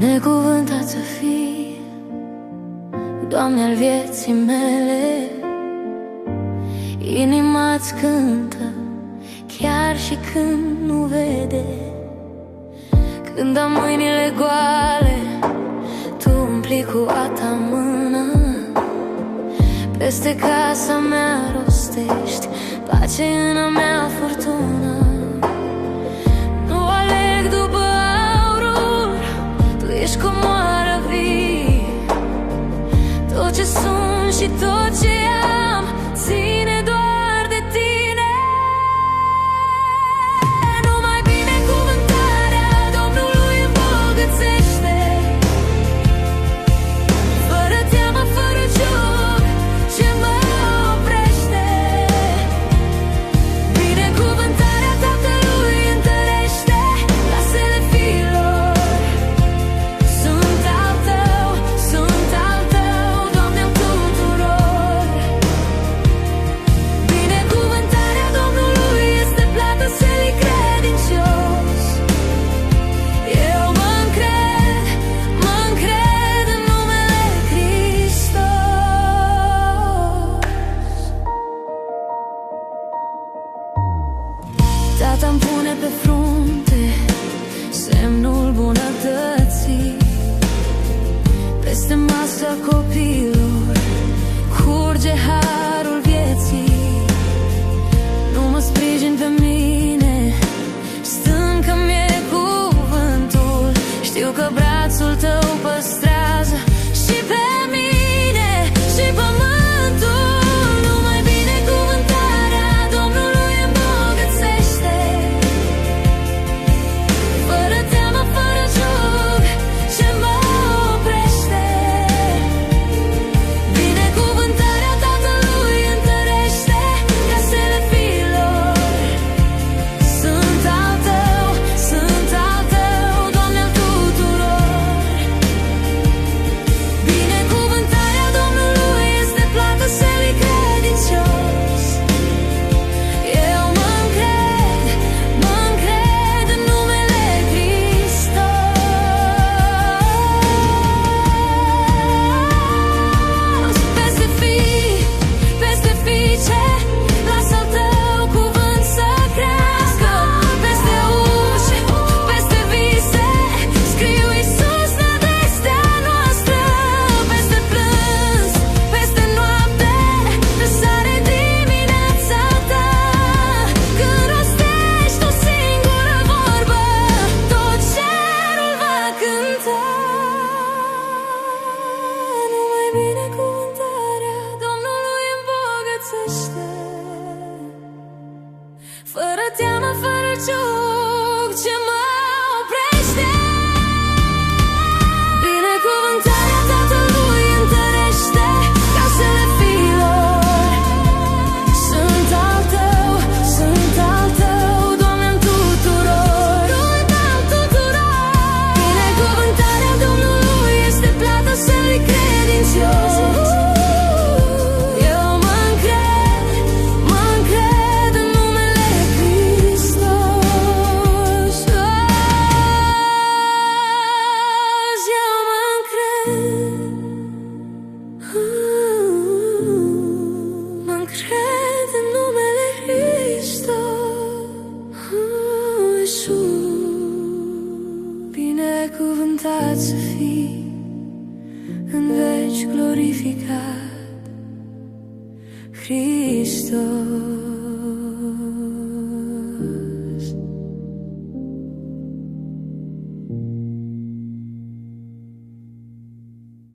Binecuvântat să fii, Doamne, al vieții mele. Inima-ți cântă chiar și când nu vede. Când am mâinile goale, Tu umpli cu a Ta mână. Peste casa mea rostești pace în a mea furtună. Nu aleg după aurul, Tu ești comoară vii. Tot ce sunt și tot ce am ține doar de Tine. Numai binecuvântarea Domnului îmbogățește, fără teamă, fără joc ce mă oprește. Binecuvântarea Tatălui întărește casele fiilor. Sunt al Tău, sunt al Tău, Doamne, al tuturor. Binecuvântarea Domnului este plată selii credincios. Eu mă încred în numele Hristos. Tata-mi pune pe frunte semnul bunătății. Peste masa copiilor curge harul vieții. Nu mă sprijin pe mine, stâncă-mi e cuvântul. Știu că brațul Tău păstrează și pe mine și pământul. Numai binecuvântarea Domnului îmbogățește, fără teamă, fără joc ce mă oprește. Binecuvântarea Tatălui întărește casele fiilor. Sunt al Tău, Doamne, al tuturor. Binecuvântarea Domnului este plată selii credincios. Eu mă încred în numele Hristos. Peste fiice, lasă al Tău cuvânt să crească. Peste uși, peste vise, scriu Iisus nădejdea noastră. Peste plâns, peste noapte, răsare dimineața Ta. Când rostești o singură vorbă, tot cerul va cânta. Numai binecuvântarea Domnului îmbogățește, fără teamă, fără joc ce mă oprește. Binecuvântarea Tatălui întărește casele fiilor. Sunt al Tău, Doamne, al tuturor. Binecuvântarea Domnului este plată selii credincios. Eu mă încred în numele Hristos. Eu mă încred în numele Hristos. Iisus, binecuvântat să fii, în veci glorificat, Hristos.